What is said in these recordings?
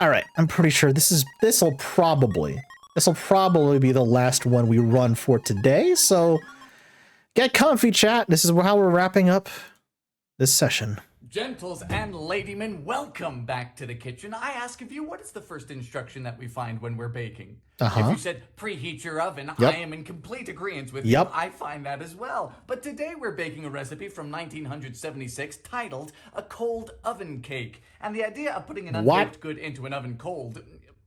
All right, I'm pretty sure this'll probably be the last one we run for today. So get comfy, chat. This is how we're wrapping up this session. Gentles and ladymen, welcome back to the kitchen. I ask of you, what is the first instruction that we find when we're baking? If you said preheat your oven, I am in complete agreement with you. I find that as well. But today we're baking a recipe from 1976 titled A Cold Oven Cake. And the idea of putting an unbaked good into an oven cold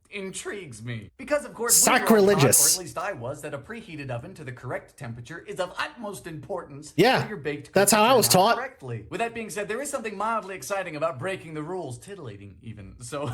intrigues me. Because of course, sacrilegious, or at least I was, that a preheated oven to the correct temperature is of utmost importance for your baked goods. That's how I was taught. Correctly. With that being said, there is something mildly exciting about breaking the rules, titillating even. So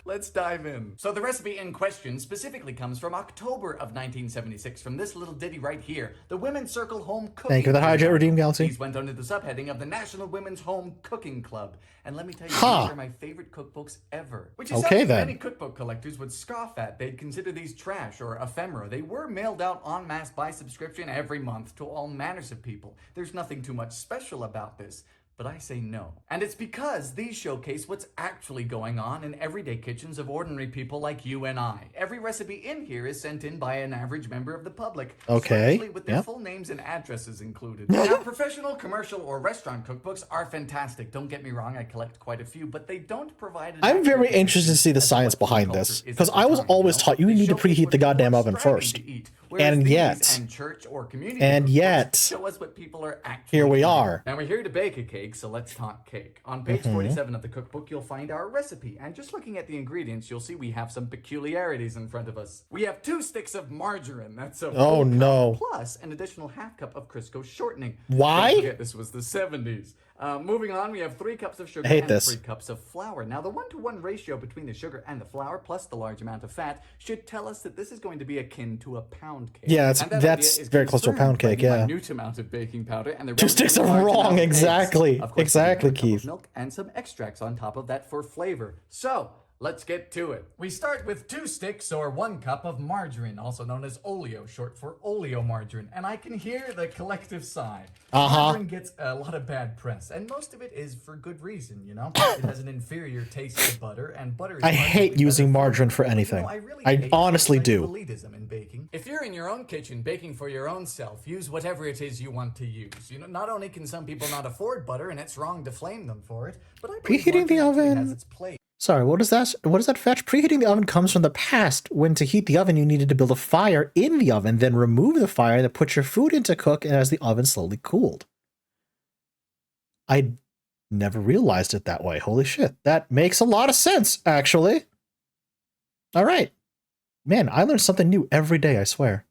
let's dive in. So the recipe in question specifically comes from October of 1976 from this little ditty right here, the Women's Circle Home Cooking. Thank you for the Hydrate Redeem Galaxy. These went under the subheading of the National Women's Home Cooking Club. And let me tell you, these are my favorite cookbooks ever. Which is something many cookbook collectors would scoff at. They'd consider these trash or ephemera. They were mailed out en masse by subscription every month to all manners of people. There's nothing too much special about this. But I say no. And it's because these showcase what's actually going on in everyday kitchens of ordinary people like you and I. Every recipe in here is sent in by an average member of the public. Especially with their full names and addresses included. Now, professional, commercial, or restaurant cookbooks are fantastic. Don't get me wrong, I collect quite a few, but they don't provide... I'm very interested to see the science behind this, because I was always taught you need to preheat the goddamn oven first. And yet, show us what people are actually here we are. Now we're here to bake a cake, so let's talk cake. On page 47 of the cookbook, you'll find our recipe. And just looking at the ingredients, you'll see we have some peculiarities in front of us. We have 2 sticks of margarine. That's a full cup, plus an additional half cup of Crisco shortening. Why? Don't forget, this was the 70s. Moving on, we have 3 cups of sugar and 3 cups of flour. Now, the 1-to-1 ratio between the sugar and the flour, plus the large amount of fat, should tell us that this is going to be akin to a pound cake. Yeah, that's very close to a pound cake, yeah. Minute amount of baking powder and the 2 sticks are wrong, exactly. Exactly, Keith. Milk and some extracts on top of that for flavor. So, let's get to it. We start with 2 sticks or 1 cup of margarine, also known as oleo, short for oleomargarine. And I can hear the collective sigh. Margarine gets a lot of bad press, and most of it is for good reason, you know? It has an inferior taste to butter, and butter is I hate using margarine for anything. I honestly do. Elitism in baking. If you're in your own kitchen baking for your own self, use whatever it is you want to use. You know, not only can some people not afford butter, and it's wrong to flame them for it, but I believe preheating the oven has its place. Sorry, what does that fetch? Preheating the oven comes from the past, when to heat the oven you needed to build a fire in the oven, then remove the fire, then put your food in to cook, and as the oven slowly cooled. I never realized it that way. Holy shit. That makes a lot of sense, actually. All right. Man, I learn something new every day, I swear.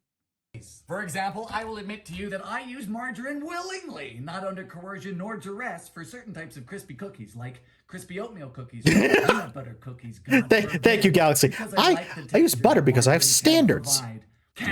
For example, I will admit to you that I use margarine willingly, not under coercion nor duress, for certain types of crispy cookies, like crispy oatmeal cookies or peanut butter cookies. Thank you, Galaxy. I use butter because I have standards.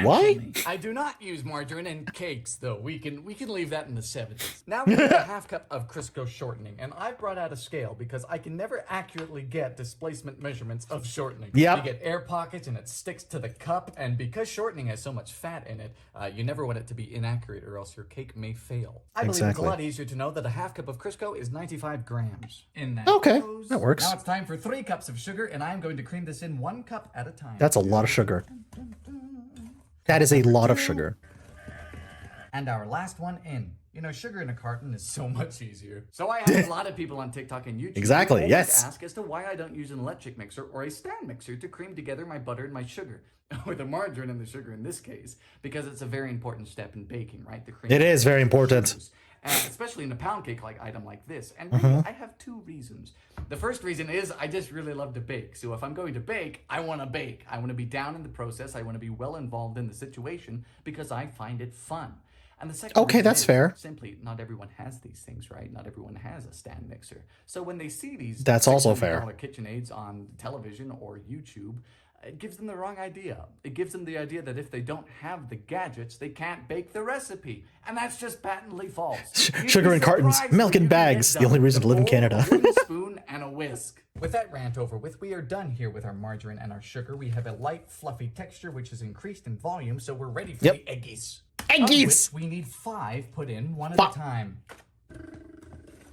Why? I do not use margarine in cakes, though. We can leave that in the 70s. Now we have a half cup of Crisco shortening, and I brought out a scale because I can never accurately get displacement measurements of shortening. You get air pockets and it sticks to the cup, and because shortening has so much fat in it, you never want it to be inaccurate or else your cake may fail. I believe it's a lot easier to know that a half cup of Crisco is 95 grams. In that that works. Now it's time for 3 cups of sugar, and I'm going to cream this in 1 cup at a time. That's a lot of sugar. That is a lot of sugar. And our last one in. You know, sugar in a carton is so much easier. So I have a lot of people on TikTok and YouTube who ask as to why I don't use an electric mixer or a stand mixer to cream together my butter and my sugar. Or the margarine and the sugar in this case, because it's a very important step in baking, right? The cream. It is very important. And especially in a pound cake item like this. And really, I have 2 reasons. The first reason is I just really love to bake. So if I'm going to bake, I want to bake. I want to be down in the process. I want to be well involved in the situation because I find it fun. And the second reason that's is fair. Simply, not everyone has these things, right? Not everyone has a stand mixer. So when they see these that's also fair KitchenAids on television or YouTube, it gives them the wrong idea. It gives them the idea that if they don't have the gadgets, they can't bake the recipe. And that's just patently false. Sugar in cartons, milk in bags. The only reason to live in Canada. A wooden spoon and a whisk. With that rant over with, we are done here with our margarine and our sugar. We have a light, fluffy texture, which is increased in volume, so we're ready for the eggies. Eggies! We need 5 put in 1 at a time.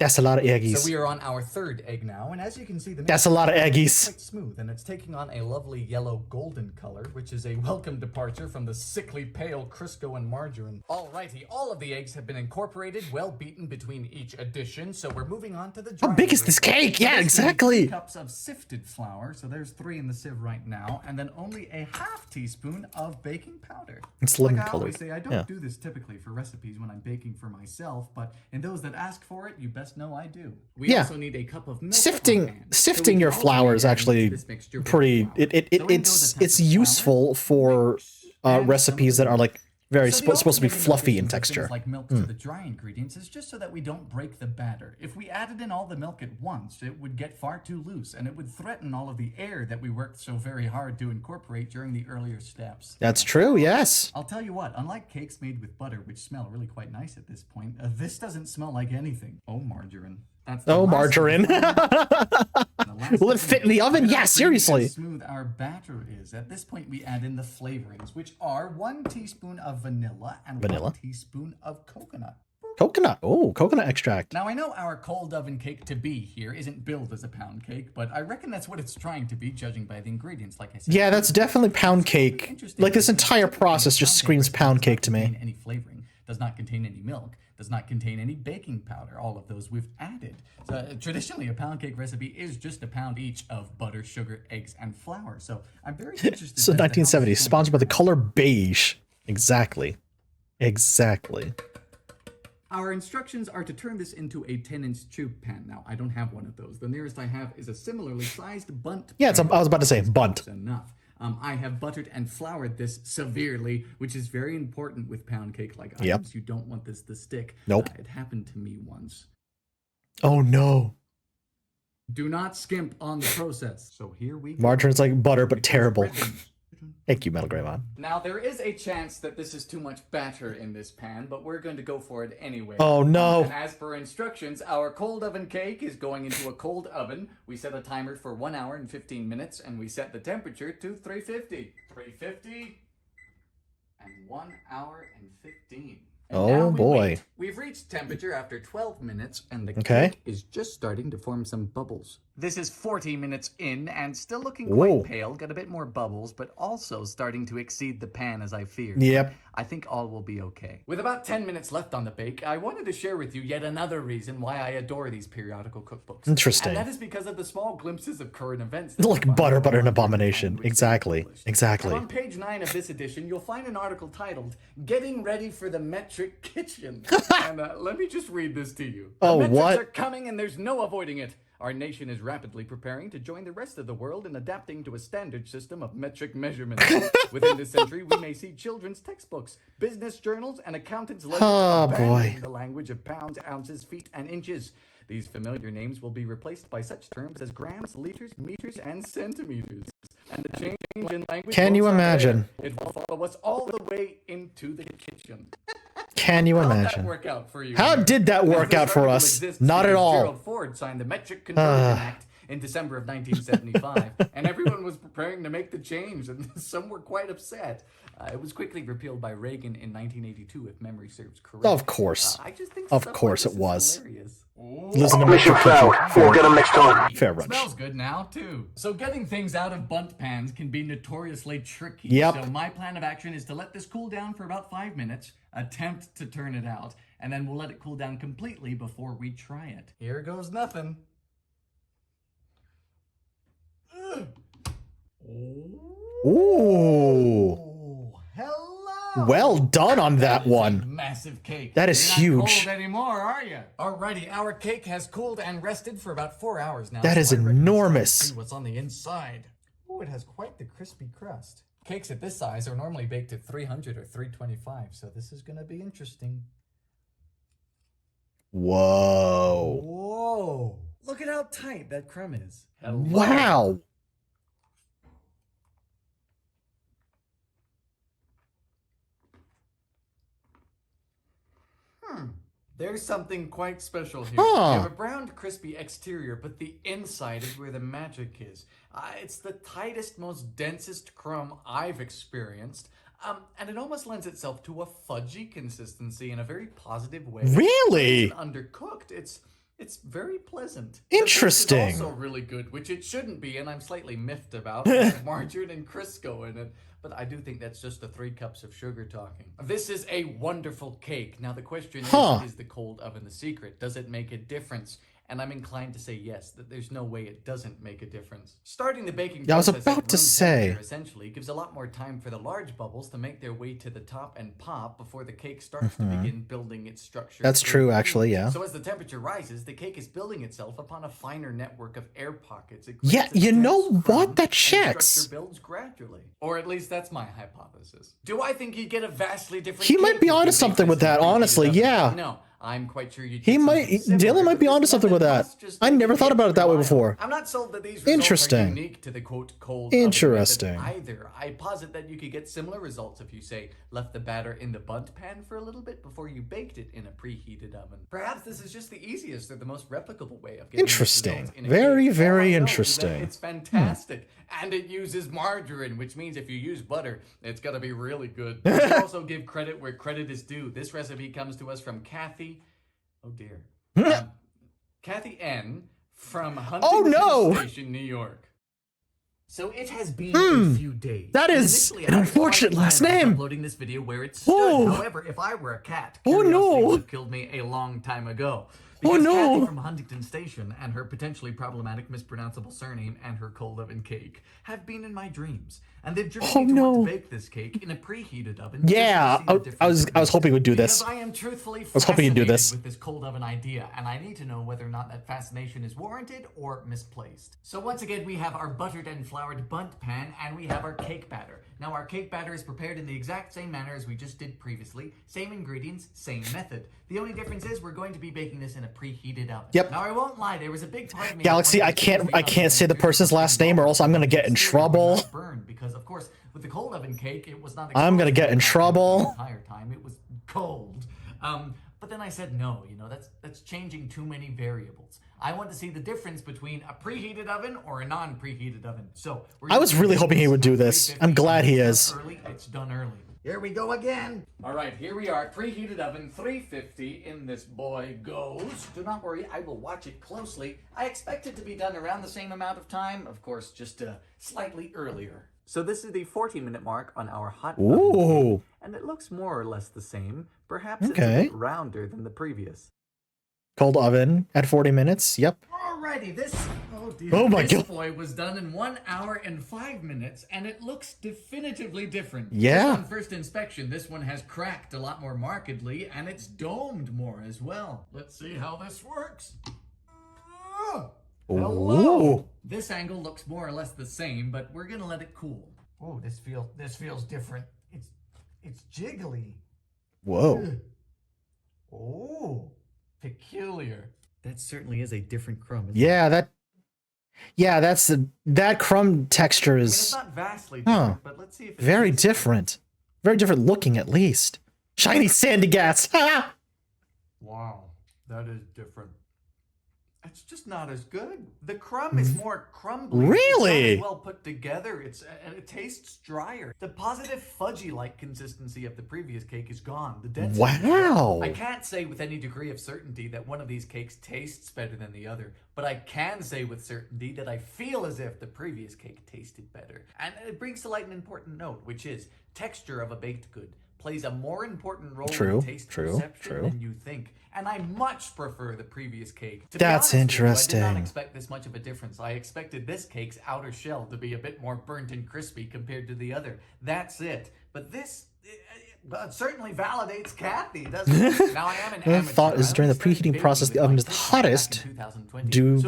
That's a lot of eggies. So we are on our third egg now, and as you can see, that's a lot of eggies. Quite smooth, and it's taking on a lovely yellow golden color, which is a welcome departure from the sickly pale Crisco and margarine. Alrighty, all of the eggs have been incorporated, well beaten between each addition, so we're moving on to the dry. How big is this cake? Yeah, exactly. 3 cups of sifted flour, so there's 3 in the sieve right now, and then only a ½ teaspoon of baking powder. It's lemon like I colored. always say, I don't do this typically for recipes when I'm baking for myself, but in those that ask for it, you best know I do. We also need a cup of milk. Sifting your flour is actually pretty. It's useful for recipes that are like supposed to be fluffy in texture. Like milk to the dry ingredients is just so that we don't break the batter. If we added in all the milk at once, it would get far too loose, and it would threaten all of the air that we worked so very hard to incorporate during the earlier steps. That's true. Yes. I'll tell you what. Unlike cakes made with butter, which smell really quite nice at this point, this doesn't smell like anything. Oh, margarine. Margarine. Will it fit in the oven? Yeah, seriously. Smooth our batter is. At this point, we add in the flavorings, which are 1 teaspoon of vanilla and 1 teaspoon of coconut. Coconut. Oh, coconut extract. Now, I know our cold oven cake to be here isn't billed as a pound cake, but I reckon that's what it's trying to be, judging by the ingredients, like I said. Yeah, that's definitely pound cake. Like, this entire process just screams pound cake to me. Any flavoring, does not contain any milk, does not contain any baking powder. All of those we've added. So, traditionally, a pound cake recipe is just a pound each of butter, sugar, eggs, and flour. So I'm very interested. So 1970s, sponsored by the color beige. Exactly. Exactly. Our instructions are to turn this into a 10-inch tube pan. Now, I don't have one of those. The nearest I have is a similarly sized bunt. Yeah, I was about to say bunt. That's enough. I have buttered and floured this severely, which is very important with pound cake-like items. You don't want this to stick. Nope. It happened to me once. Oh, no. Do not skimp on the process. So here we go. Margarine's like butter, but terrible. Thank you, Metal Greymon. Now, there is a chance that this is too much batter in this pan, but we're going to go for it anyway. Oh, no. And as per instructions, our cold oven cake is going into a cold oven. We set a timer for 1 hour and 15 minutes, and we set the temperature to 350. 350 and 1 hour and 15. And oh, boy. Wait. We've reached temperature after 12 minutes, and the cake is just starting to form some bubbles. This is 40 minutes in, and still looking quite pale, got a bit more bubbles, but also starting to exceed the pan as I feared. Yep. I think all will be okay. With about 10 minutes left on the bake, I wanted to share with you yet another reason why I adore these periodical cookbooks. Interesting. And that is because of the small glimpses of current events. Like butter, an abomination. Exactly. Exactly. And on page 9 of this edition, you'll find an article titled, Getting Ready for the Metric Kitchen. And let me just read this to you. Oh, the metrics what? are coming and there's no avoiding it. Our nation is rapidly preparing to join the rest of the world in adapting to a standard system of metric measurements. Within this century, we may see children's textbooks, business journals, and accountants' abandoning the language of pounds, ounces, feet, and inches. These familiar names will be replaced by such terms as grams, liters, meters, and centimeters. And the change in language. Can you imagine? It will follow us all the way into the kitchen. Can you imagine? How did that work out for you? How did that work out for us? Not at all. Gerald Ford signed the Metric Conversion Act in December of 1975, and everyone was preparing to make the change, and some were quite upset. It was quickly repealed by Reagan in 1982, if memory serves correct. Of course. I just think of course it was. Hilarious. Listen to Mission failed. We'll get him next time. Fair It smells good now, too. So getting things out of bunt pans can be notoriously tricky. Yep. So my plan of action is to let this cool down for about 5 minutes, attempt to turn it out, and then we'll let it cool down completely before we try it. Here goes nothing. Ooh. Hello. Well done on that one. Massive cake. That is You're not huge. cold anymore, are you? Alrighty, our cake has cooled and rested for about 4 hours now. That is I reckon it's time to enormous. see what's on the inside. Ooh, it has quite the crispy crust. Cakes at this size are normally baked at 300 or 325, so this is gonna be interesting. Whoa. Whoa. Look at how tight that crumb is. Hello. Wow. There's something quite special here. Huh. You have a browned, crispy exterior, but the inside is where the magic is. It's the tightest, most densest crumb I've experienced. And it almost lends itself to a fudgy consistency in a very positive way. Really? Undercooked. It's It's very pleasant. Interesting. The base is also really good, which it shouldn't be, and I'm slightly miffed about. There's margarine and Crisco in it. But I do think that's just the 3 cups of sugar talking. This is a wonderful cake. Now the question is the cold oven the secret? Does it make a difference? And I'm inclined to say yes, that there's no way it doesn't make a difference. Starting the baking process I was about to say, essentially gives a lot more time for the large bubbles to make their way to the top and pop before the cake starts to begin building its structure. That's true, actually, yeah. So as the temperature rises, the cake is building itself upon a finer network of air pockets. Yeah, you know what? That checks. Structure builds gradually. Or at least that's my hypothesis. Do I think you'd get a vastly different He might be onto something with that, honestly, yeah. No. I'm quite sure you. Dylan might be onto something with that. I never thought about it that way before. I'm not sold that these results are unique to the quote cold Interesting. either. I posit that you could get similar results if you say left the batter in the bundt pan for a little bit before you baked it in a preheated oven. Perhaps this is just the easiest or the most replicable way of getting interesting. Very, very interesting. It's fantastic. And it uses margarine, which means if you use butter, it's got to be really good. We should also give credit where credit is due. This recipe comes to us from Kathy. Oh dear. Kathy N. from Huntington Station, New York. So it has been a few days. That is an unfortunate last name. Uploading this video where it stood. However, if I were a cat, curiosity would have killed me a long time ago. Because Kathy from Huntington Station and her potentially problematic mispronounceable surname and her cold oven cake have been in my dreams. And they've driven me to want to bake this cake in a preheated oven. Yeah, I was hoping we'd do this. I am truthfully fascinated with this cold oven idea, and I need to know whether or not that fascination is warranted or misplaced. So once again, we have our buttered and floured bundt pan, and we have our cake batter. Now our cake batter is prepared in the exact same manner as we just did previously. Same ingredients, same method. The only difference is we're going to be baking this in a preheated oven. Yep. Now I won't lie, there was a big part of me. Galaxy, I can't say the person's last name or else I'm gonna get in trouble. Burn, because of course with the cold oven cake it was not. I'm gonna get in trouble. The entire time it was cold. But then I said no. You know that's changing too many variables. I want to see the difference between a preheated oven or a non-preheated oven. So I was really hoping he would do this. I'm glad he is. It's done early. Here we go again. All right, here we are. Preheated oven, 350. In this boy goes. Do not worry, I will watch it closely. I expect it to be done around the same amount of time. Of course, just slightly earlier. So this is the 40-minute mark on our hot oven cake, and it looks more or less the same. Perhaps it's a bit rounder than the previous. Cold oven at 40 minutes. Yep. Alrighty, this boy was done in 1 hour and 5 minutes, and it looks definitively different. Yeah. Just on first inspection, this one has cracked a lot more markedly, and it's domed more as well. Let's see how this works. Hello. This angle looks more or less the same, but we're gonna let it cool. Oh, this feels different. It's jiggly. Whoa. Oh, peculiar. That certainly is a different crumb. That crumb texture is. It's not vastly different, but let's see if it's very different. Very different looking, at least. Shiny sandy gas. Wow, that is different. It's just not as good. The crumb is more crumbly. Really? It's not well put together. And it tastes drier. The positive fudgy-like consistency of the previous cake is gone. The density. Wow. I can't say with any degree of certainty that one of these cakes tastes better than the other, but I can say with certainty that I feel as if the previous cake tasted better. And it brings to light an important note, which is texture of a baked good plays a more important role in taste perception than you think. And I much prefer the previous cake. To be honest with you, I did not expect this much of a difference. I expected this cake's outer shell to be a bit more burnt and crispy compared to the other. That's it. But this it certainly validates Kathy, doesn't it? Now I am an amateur. Thought is during the preheating process, the oven is the hottest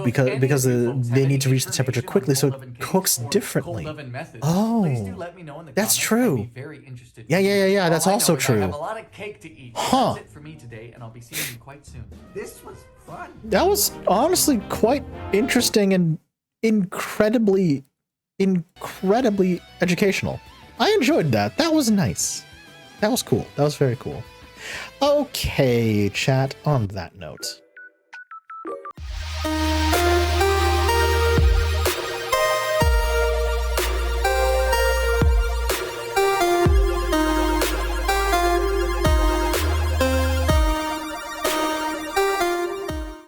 because they need to reach the temperature quickly, so it cooks differently. Oh, that's true. Yeah. That's also true. I have a lot of cake to eat. That's it for me today, and I'll be seeing you quite soon. This was fun. That was honestly quite interesting and incredibly educational. I enjoyed that. That was nice. That was cool. That was very cool. Okay, chat, on that note,